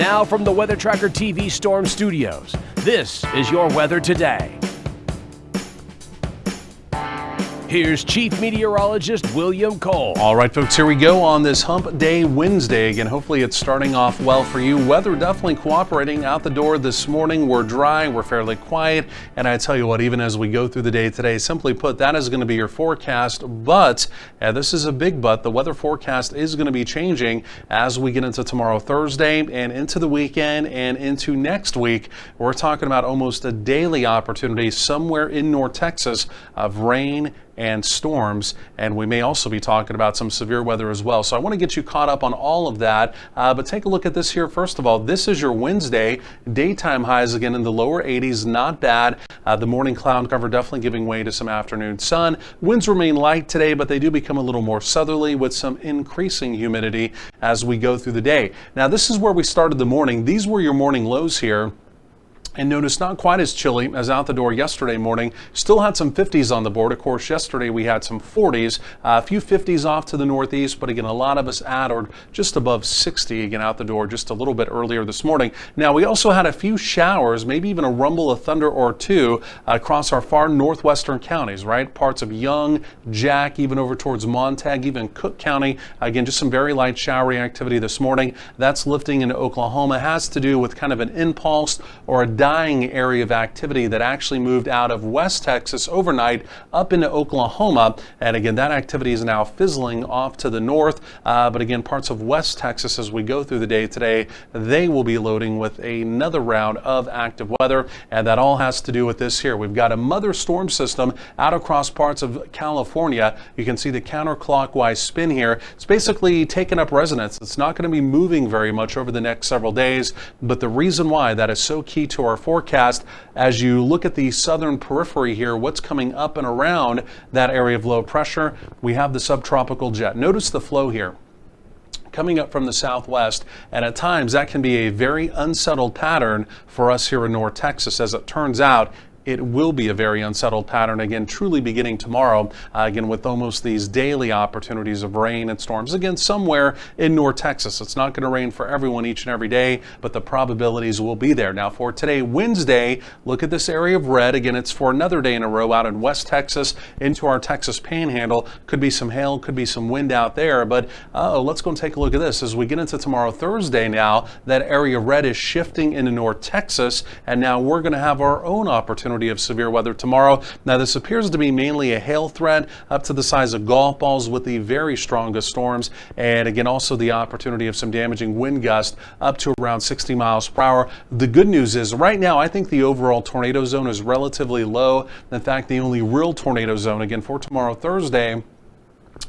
Now from the Weather Tracker TV Storm Studios, this is your weather today. Here's Chief Meteorologist William Cole. All right, folks, here we go on this Hump Day Wednesday. Again, hopefully it's starting off well for you. Weather definitely cooperating out the door this morning. We're dry, we're fairly quiet, and I tell you what, even as we go through the day today, simply put, that is going to be your forecast. But, and this is a big but, the weather forecast is going to be changing as we get into tomorrow, Thursday, and into the weekend and into next week. We're talking about almost a daily opportunity somewhere in North Texas of rain and storms, and we may also be talking about some severe weather as well. So I want to get you caught up on all of that, but take a look at this here. First of all, this is your Wednesday. Daytime highs again in the lower 80s, not bad. The morning cloud cover definitely giving way to some afternoon sun. Winds remain light today, but they do become a little more southerly with some increasing humidity as we go through the day. Now, this is where we started the morning. These were your morning lows here. And notice not quite as chilly as out the door yesterday morning. Still had some 50s on the board. Of course, yesterday we had some 40s, a few 50s off to the northeast, but again, a lot of us at or just above 60 again out the door just a little bit earlier this morning. Now, we also had a few showers, maybe even a rumble of thunder or two across our far northwestern counties, right? Parts of Young, Jack, even over towards Montague, even Cook County. Again, just some very light showery activity this morning. That's lifting into Oklahoma. It has to do with kind of an impulse or a dying area of activity that actually moved out of West Texas overnight up into Oklahoma. And again, that activity is now fizzling off to the north. But again, parts of West Texas as we go through the day today, they will be loading with another round of active weather. And that all has to do with this here. We've got a mother storm system out across parts of California. You can see the counterclockwise spin here. It's basically taken up residence. It's not going to be moving very much over the next several days. But the reason why that is so key to our forecast, as you look at the southern periphery here, what's coming up and around that area of low pressure, we have the subtropical jet. Notice the flow here coming up from the southwest, and at times that can be a very unsettled pattern for us here in North Texas. As it turns out, it will be a very unsettled pattern, again, truly beginning tomorrow, again, with almost these daily opportunities of rain and storms, again, somewhere in North Texas. It's not going to rain for everyone each and every day, but the probabilities will be there. Now, for today, Wednesday, look at this area of red. Again, it's for another day in a row out in West Texas into our Texas Panhandle. Could be some hail, could be some wind out there, but let's go and take a look at this. As we get into tomorrow, Thursday now, that area of red is shifting into North Texas, and now we're going to have our own opportunity of severe weather tomorrow. Now, this appears to be mainly a hail threat up to the size of golf balls with the very strongest storms, and again also the opportunity of some damaging wind gusts up to around 60 miles per hour. The good news is right now I think the overall tornado zone is relatively low. In fact, the only real tornado zone again for tomorrow, Thursday,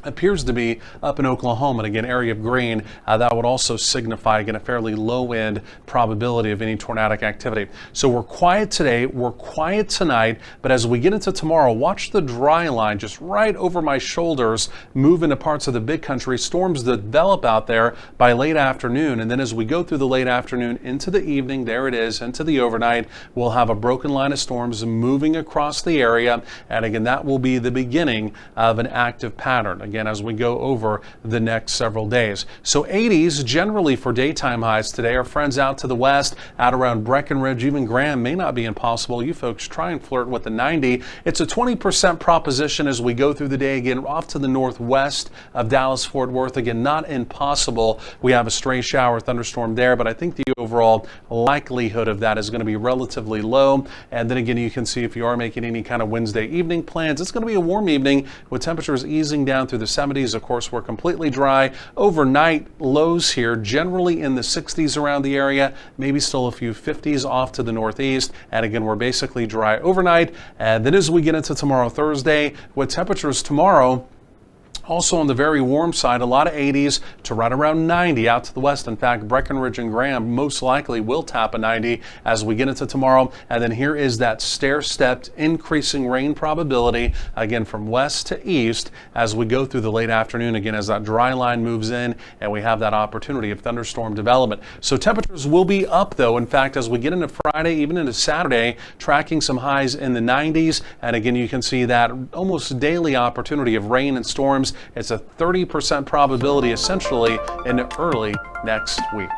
appears to be up in Oklahoma, and again, area of green. That would also signify, again, a fairly low end probability of any tornadic activity. So we're quiet today, we're quiet tonight, but as we get into tomorrow, watch the dry line just right over my shoulders move into parts of the big country. Storms develop out there by late afternoon, and then as we go through the late afternoon into the evening, there it is, into the overnight, we'll have a broken line of storms moving across the area, and again, that will be the beginning of an active pattern, again, as we go over the next several days. So 80s generally for daytime highs today. Our friends out to the west, out around Breckenridge, even Graham may not be impossible. You folks try and flirt with the 90. It's a 20% proposition as we go through the day. Again, off to the northwest of Dallas-Fort Worth. Again, not impossible. We have a stray shower thunderstorm there, but I think the overall likelihood of that is going to be relatively low. And then again, you can see if you are making any kind of Wednesday evening plans, it's going to be a warm evening with temperatures easing down through the 70s. Of course, we're completely dry. Overnight lows here generally in the 60s around the area, maybe still a few 50s off to the northeast. And again, we're basically dry overnight. And then as we get into tomorrow, Thursday, with temperatures tomorrow also on the very warm side, a lot of 80s to right around 90 out to the west. In fact, Breckenridge and Graham most likely will tap a 90 as we get into tomorrow. And then here is that stair-stepped increasing rain probability, again from west to east as we go through the late afternoon, again as that dry line moves in and we have that opportunity of thunderstorm development. So temperatures will be up though. In fact, as we get into Friday, even into Saturday, tracking some highs in the 90s. And again, you can see that almost daily opportunity of rain and storms. It's a 30% probability essentially in early next week.